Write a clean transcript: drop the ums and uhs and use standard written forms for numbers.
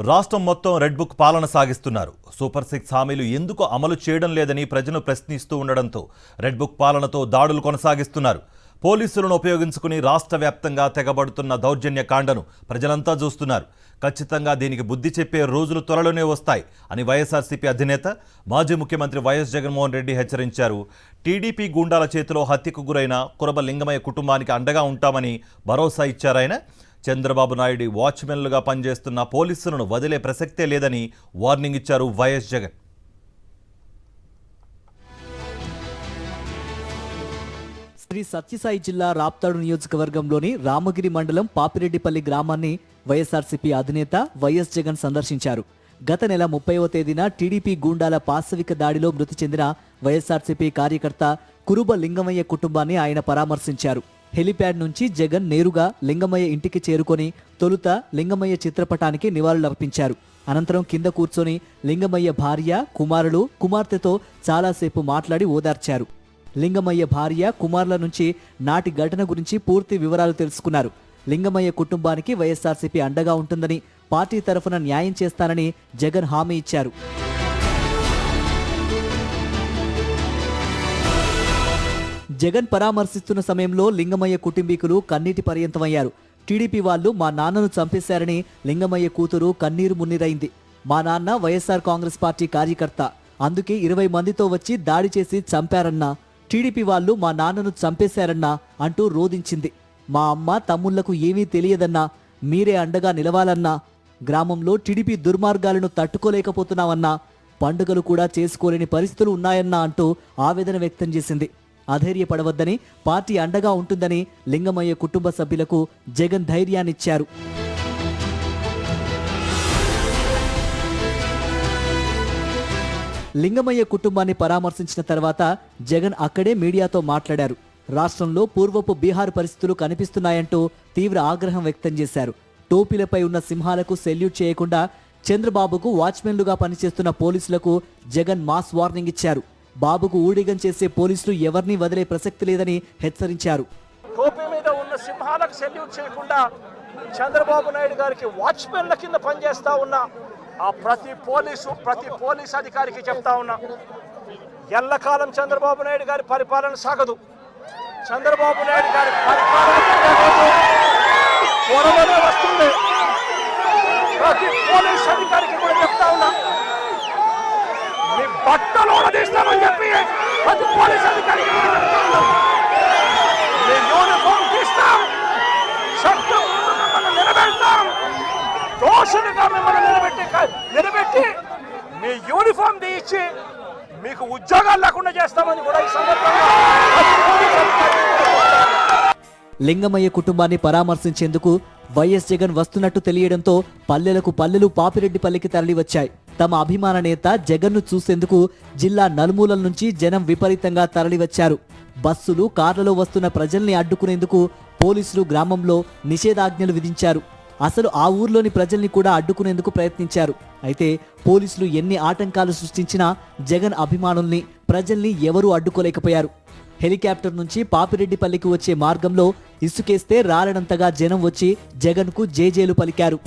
రాష్ట్రం మొత్తం red book పాలన సాగిస్తున్నారు. సూపర్ 6 హామీలు ఎందుకు అమలు చేయడం లేదని ప్రజలు ప్రశ్నిస్తూ ఉండడంతో రెడ్ బుక్ పాలనతో దాడులు కొనసాగిస్తున్నారు. పోలీసులను ఉపయోగించుకుని రాష్ట్ర వ్యాప్తంగా తెగబడుతున్న దౌర్జన్య కాండను ప్రజలంతా చూస్తున్నారు. ఖచ్చితంగా దీనికి బుద్ధి చెప్పే రోజులు త్వరలోనే వస్తాయి అని వైఎస్ఆర్సీపీ అధినేత మాజీ ముఖ్యమంత్రి వైఎస్ జగన్మోహన్ రెడ్డి హెచ్చరించారు. టీడీపీ గూండాల చేతిలో హత్యకు గురైన కురబ లింగమయ్య కుటుంబానికి అండగా ఉంటామని భరోసా ఇచ్చారాయన. చంద్రబాబు నాయుడు వాచ్మెన్లుగా పనిచేస్తున్న పోలీసులను వదిలే ప్రసక్తే లేదని వార్నింగ్ ఇచ్చారు వైఎస్ జగన్. శ్రీ సత్యసాయి జిల్లా రాప్తాడు నియోజకవర్గంలోని రామగిరి మండలం పాపిరెడ్డిపల్లి గ్రామాన్ని వైఎస్ఆర్సీపీ అధినేత వైఎస్ జగన్ సందర్శించారు. గత నెల 30వ తేదీన టీడీపీ గూండాల పాశవిక దాడిలో మృతి చెందిన వైఎస్ఆర్సీపీ కార్యకర్త కురుబ లింగమయ్య కుటుంబాన్ని ఆయన పరామర్శించారు. హెలిప్యాడ్ నుంచి జగన్ నేరుగా లింగమయ్య ఇంటికి చేరుకొని తొలుత లింగమయ్య చిత్రపటానికి నివాళులర్పించారు. అనంతరం కింద కూర్చొని లింగమయ్య భార్య, కుమారులు, కుమార్తెతో చాలాసేపు మాట్లాడి ఓదార్చారు. లింగమయ్య భార్య, కుమారుల నుంచి నాటి ఘటన గురించి పూర్తి వివరాలు తెలుసుకున్నారు. లింగమయ్య కుటుంబానికి వైఎస్ఆర్సీపీ అండగా ఉంటుందని, పార్టీ తరఫున న్యాయం చేస్తానని జగన్ హామీ ఇచ్చారు. జగన్ పరామర్శిస్తున్న సమయంలో లింగమయ్య కుటుంబీకులు కన్నీటి పర్యంతమయ్యారు. టీడీపీ వాళ్ళు మా నాన్నను చంపేశారని లింగమయ్య కూతురు కన్నీరు మున్నీరైంది. మా నాన్న వైఎస్ఆర్ కాంగ్రెస్ పార్టీ కార్యకర్త, అందుకే 20 మందితో వచ్చి దాడి చేసి చంపారన్నా. టీడీపీ వాళ్ళు మా నాన్నను చంపేశారన్నా అంటూ రోదించింది. మా అమ్మ తమ్ముళ్లకు ఏమీ తెలియదన్నా, మీరే అండగా నిలవాలన్నా. గ్రామంలో టీడీపీ దుర్మార్గాలను తట్టుకోలేకపోతున్నామన్నా, పండుగలు కూడా చేసుకోలేని పరిస్థితులు ఉన్నాయన్నా అంటూ ఆవేదన వ్యక్తం చేసింది. అధైర్యపడవద్దని, పార్టీ అండగా ఉంటుందని లింగమయ్య కుటుంబ సభ్యులకు జగన్ ధైర్యాన్నిచ్చారు. లింగమయ్య కుటుంబాన్ని పరామర్శించిన తర్వాత జగన్ అక్కడే మీడియాతో మాట్లాడారు. రాష్ట్రంలో పూర్వపు బీహార్ పరిస్థితులు కనిపిస్తున్నాయంటూ తీవ్ర ఆగ్రహం వ్యక్తం చేశారు. టోపీలపై ఉన్న సింహాలకు సెల్యూట్ చేయకుండా చంద్రబాబుకు వాచ్మెన్లుగా పనిచేస్తున్న పోలీసులకు జగన్ మాస్ వార్నింగ్ ఇచ్చారు. బాబుకు ఊడిగం చేసే పోలీసులు ఎవరిని వదిలే ప్రసక్తి లేదని హెచ్చరించారు. టోపీ మీద ఉన్న సింహాలకు సెల్యూట్ చేయకుండా చంద్రబాబు నాయుడు గారికి వాచ్మెన్ల కింద పనిచేస్తా ఉన్న ఆ ప్రతి పోలీస్ అధికారికి చెప్తా ఉన్నా, ఎల్లకాలం చంద్రబాబు నాయుడు గారి పరిపాలన సాగదు. చంద్రబాబు నాయుడు గారి పరిపాలన త్వరలోనే వస్తుంది. ప్రతి పోలీస్ అధికారికి కూడా చెప్తా ఉన్నా, మీ బట్టలు తీస్తామని చెప్పి ప్రతి పోలీస్ అధికారికి చెప్తా ఉన్నా, మీ యూనిఫామ్ తీస్తాం, చట్టం మిమ్మల్ని నిలబెడతాం, దోషులుగా మిమ్మల్ని నిలబెట్టి మీ యూనిఫామ్ తీయించి మీకు ఉద్యోగాలు లేకుండా చేస్తామని కూడా ఈ సందర్భంగా లింగమయ్య కుటుంబాన్ని పరామర్శించేందుకు వైఎస్ జగన్ వస్తున్నట్టు తెలియడంతో పల్లెలకు పల్లెలు పాపిరెడ్డిపల్లికి తరలివచ్చాయి. తమ అభిమాన నేత జగన్ను చూసేందుకు జిల్లా నలుమూలల నుంచి జనం విపరీతంగా తరలివచ్చారు. బస్సులు, కార్లలో వస్తున్న ప్రజల్ని అడ్డుకునేందుకు పోలీసులు గ్రామంలో నిషేధాజ్ఞలు విధించారు. అసలు ఆ ఊర్లోని ప్రజల్ని కూడా అడ్డుకునేందుకు ప్రయత్నించారు. అయితే పోలీసులు ఎన్ని ఆటంకాలు సృష్టించినా జగన్ అభిమానుల్ని, ప్రజల్ని ఎవరూ అడ్డుకోలేకపోయారు. హెలికాప్టర్ నుంచి పాపిరెడ్డిపల్లికి వచ్చే మార్గంలో ఇసుకేస్తే రాలనంతగా జనం వచ్చి జగన్కు జేజేలు పలికారు.